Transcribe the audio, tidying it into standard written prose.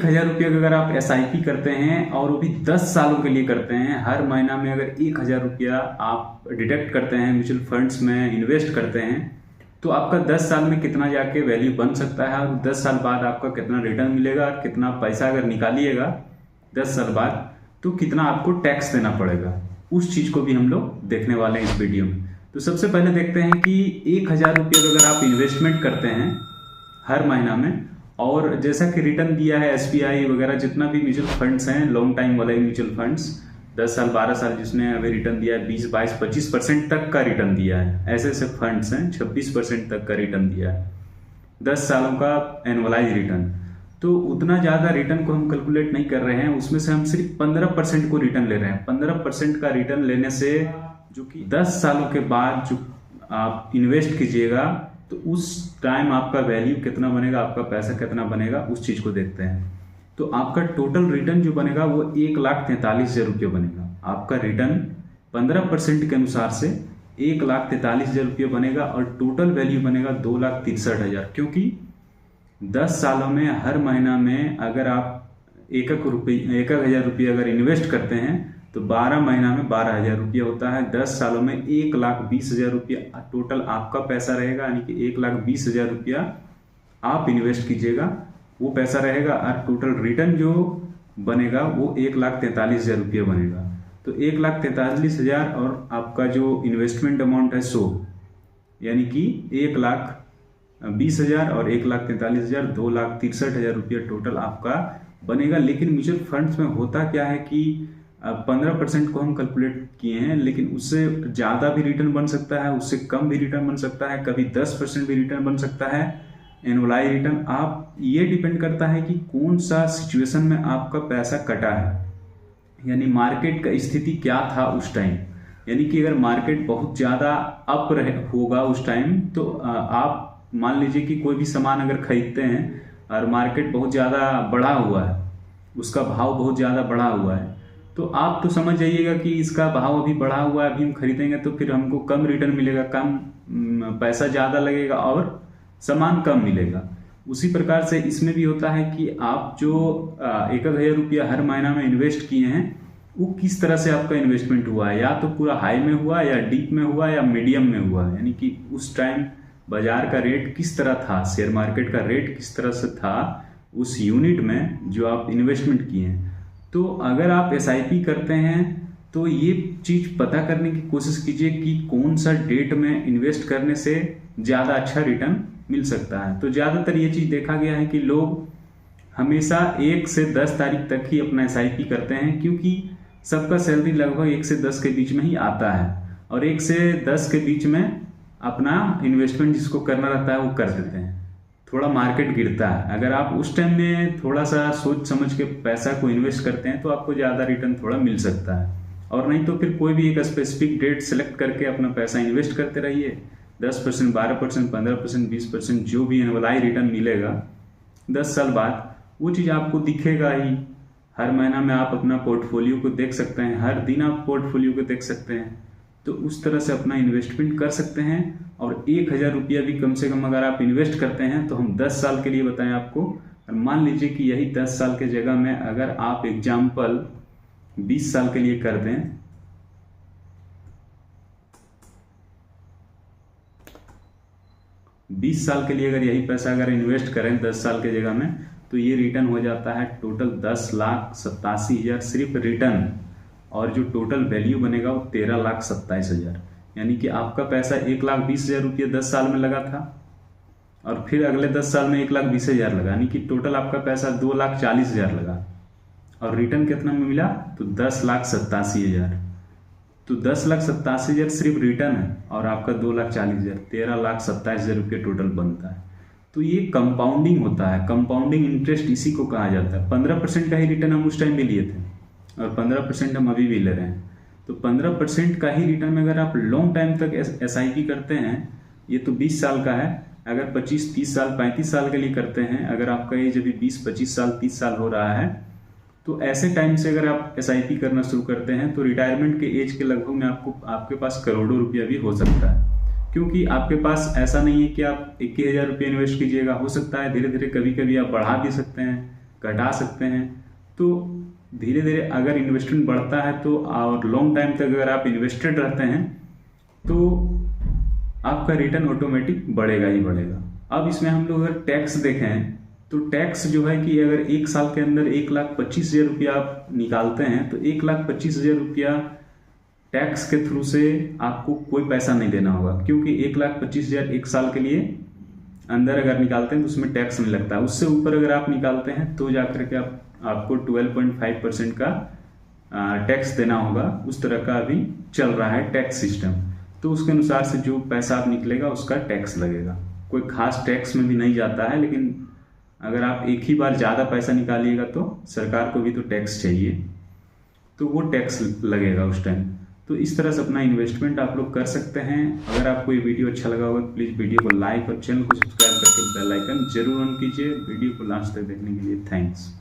1000 रुपये अगर आप SIP करते हैं और वो भी 10 सालों के लिए करते हैं, हर महीना में अगर 1000 रुपया आप डिडक्ट करते हैं, म्यूचुअल फंड्स में इन्वेस्ट करते हैं, तो आपका 10 साल में कितना जाके वैल्यू बन सकता है और 10 साल बाद आपका कितना रिटर्न मिलेगा और कितना पैसा अगर निकालिएगा 10 साल बाद तो कितना आपको टैक्स देना पड़ेगा, उस चीज़ को भी हम लोग देखने वाले हैं इस वीडियो में। तो सबसे पहले देखते हैं कि 1000 रुपये अगर आप इन्वेस्टमेंट करते हैं हर महीना में, और जैसा कि रिटर्न दिया है SBI वगैरह जितना भी म्यूचुअल फंड्स हैं, लॉन्ग टाइम वाले म्यूचुअल फंड्स 10 साल 12 साल जिसने अभी रिटर्न दिया है 20 22 25% तक का रिटर्न दिया है, ऐसे ऐसे फंड्स हैं 26% तक का रिटर्न दिया है, 10 सालों का एनुअलाइज रिटर्न। तो उतना ज़्यादा रिटर्न को हम कैलकुलेट नहीं कर रहे हैं, उसमें से हम सिर्फ 15% को रिटर्न ले रहे हैं। 15% का रिटर्न लेने से जो कि 10 सालों के बाद जो आप इन्वेस्ट कीजिएगा तो उस टाइम आपका वैल्यू कितना बनेगा, आपका पैसा कितना बनेगा, उस चीज़ को देखते हैं। तो आपका टोटल रिटर्न जो बनेगा वो 1,43,000 रुपये बनेगा। आपका रिटर्न 15% के अनुसार से 1,43,000 रुपये बनेगा और टोटल वैल्यू बनेगा 2,63,000, क्योंकि 10 सालों में हर महीना में अगर आप 1,000 रुपये अगर इन्वेस्ट करते हैं तो 12 महीना में 12,000 रुपये होता है। 10 सालों में 1,20,000 रुपये टोटल आपका पैसा रहेगा, यानी कि 1,20,000 रुपया आप इन्वेस्ट कीजिएगा, वो पैसा रहेगा और टोटल रिटर्न जो बनेगा वो 1,43,000 रुपये बनेगा। तो 1,43,000 और आपका जो इन्वेस्टमेंट अमाउंट है 100, यानी कि 1,20,000 और 1,43,000 2,63,000 रुपये टोटल आपका बनेगा। लेकिन म्यूचुअल फंड्स में होता क्या है कि 15% को हम कैलकुलेट किए हैं, लेकिन उससे ज़्यादा भी रिटर्न बन सकता है, उससे कम भी रिटर्न बन सकता है, कभी 10% भी रिटर्न बन सकता है एनुअलाइज रिटर्न। आप ये डिपेंड करता है कि कौन सा सिचुएशन में आपका पैसा कटा है, यानी मार्केट का स्थिति क्या था उस टाइम। यानी कि अगर मार्केट बहुत ज़्यादा अप होगा उस टाइम तो आप मान लीजिए कि कोई भी सामान अगर खरीदते हैं और मार्केट बहुत ज़्यादा बढ़ा हुआ है, उसका भाव बहुत ज़्यादा बढ़ा हुआ है, तो आप तो समझ जाइएगा कि इसका भाव अभी बढ़ा हुआ है, अभी हम खरीदेंगे तो फिर हमको कम रिटर्न मिलेगा, कम पैसा ज़्यादा लगेगा और सामान कम मिलेगा। उसी प्रकार से इसमें भी होता है कि आप जो 1,000 रुपया हर महीना में इन्वेस्ट किए हैं वो किस तरह से आपका इन्वेस्टमेंट हुआ है, या तो पूरा हाई में हुआ या डीप में हुआ या मीडियम में हुआ, यानी कि उस टाइम बाजार का रेट किस तरह था, शेयर मार्केट का रेट किस तरह से था उस यूनिट में जो आप इन्वेस्टमेंट किए हैं। तो अगर आप SIP करते हैं तो ये चीज़ पता करने की कोशिश कीजिए कि कौन सा डेट में इन्वेस्ट करने से ज़्यादा अच्छा रिटर्न मिल सकता है। तो ज़्यादातर ये चीज़ देखा गया है कि लोग हमेशा 1 से 10 तारीख तक ही अपना SIP करते हैं, क्योंकि सबका सैलरी लगभग 1 से 10 के बीच में ही आता है और 1 से 10 के बीच में अपना इन्वेस्टमेंट जिसको करना रहता है वो कर देते हैं। थोड़ा मार्केट गिरता है, अगर आप उस टाइम में थोड़ा सा सोच समझ के पैसा को इन्वेस्ट करते हैं तो आपको ज़्यादा रिटर्न थोड़ा मिल सकता है, और नहीं तो फिर कोई भी एक स्पेसिफिक डेट सेलेक्ट करके अपना पैसा इन्वेस्ट करते रहिए। 10%, 12%, 15%, 20% जो भी एनुअलाइज रिटर्न मिलेगा 10 साल बाद वो चीज़ आपको दिखेगा ही। हर महीना में आप अपना पोर्टफोलियो को देख सकते हैं, हर दिन आप पोर्टफोलियो को देख सकते हैं, तो उस तरह से अपना इन्वेस्टमेंट कर सकते हैं। और 1,000 रुपया भी कम से कम अगर आप इन्वेस्ट करते हैं तो हम 10 साल के लिए बताएं आपको, और मान लीजिए कि यही 10 साल के जगह में अगर आप एग्जाम्पल 20 साल के लिए कर दें, बीस साल के लिए अगर यही पैसा अगर इन्वेस्ट करें 10 साल के जगह में, तो ये रिटर्न हो जाता है टोटल 10,87,000 सिर्फ रिटर्न, और जो टोटल वैल्यू बनेगा वो 13,27,000। यानी कि आपका पैसा 1,20,000 रुपये 10 साल में लगा था और फिर अगले 10 साल में 1,20,000 लगा, यानी कि टोटल आपका पैसा 2,40,000 लगा और रिटर्न कितना में मिला तो 10,87,000। तो 10,87,000 सिर्फ रिटर्न है और आपका 2,40,000, 13,27,000 रुपये टोटल बनता है। तो ये कंपाउंडिंग होता है, कंपाउंडिंग इंटरेस्ट इसी को कहा जाता है। 15% का ही रिटर्न हम उस टाइम भी लिए थे और 15% हम अभी भी ले रहे हैं। तो 15% का ही रिटर्न में अगर आप लॉन्ग टाइम तक SIP करते हैं, ये तो 20 साल का है, अगर 25, 30 साल, 35 साल के लिए करते हैं, अगर आपका एज अभी 20, 25 साल, 30 साल हो रहा है, तो ऐसे टाइम से अगर आप SIP करना शुरू करते हैं तो रिटायरमेंट के एज के लगभग में आपके पास करोड़ों रुपया भी हो सकता है। क्योंकि आपके पास ऐसा नहीं है कि आप 21,000 रुपये इन्वेस्ट कीजिएगा, हो सकता है धीरे धीरे कभी कभी आप बढ़ा भी सकते हैं, घटा सकते हैं। तो धीरे धीरे अगर इन्वेस्टमेंट बढ़ता है तो और लॉन्ग टाइम तक अगर आप इन्वेस्टेड रहते हैं तो आपका रिटर्न ऑटोमेटिक बढ़ेगा ही बढ़ेगा। अब इसमें हम लोग अगर टैक्स देखें तो टैक्स जो है कि अगर 1 साल के अंदर 1,25,000 रुपया आप निकालते हैं तो 1,25,000 रुपया टैक्स के थ्रू से आपको कोई पैसा नहीं देना होगा, क्योंकि 1,25,000 1 साल के लिए अंदर अगर निकालते हैं तो उसमें टैक्स नहीं लगता। उससे ऊपर अगर आप निकालते हैं तो जाकर के आपको 12.5% का टैक्स देना होगा। उस तरह का अभी चल रहा है टैक्स सिस्टम। तो उसके अनुसार से जो पैसा आप निकलेगा उसका टैक्स लगेगा। कोई खास टैक्स में भी नहीं जाता है, लेकिन अगर आप एक ही बार ज़्यादा पैसा निकालिएगा तो सरकार को भी तो टैक्स चाहिए, तो वो टैक्स लगेगा उस टाइम। तो इस तरह से अपना इन्वेस्टमेंट आप लोग कर सकते हैं। अगर आपको ये वीडियो अच्छा लगा होगा तो प्लीज़ वीडियो को लाइक और चैनल को सब्सक्राइब करके बेल आइकन जरूर ऑन कीजिए। वीडियो को लास्ट तक देखने के लिए थैंक्स।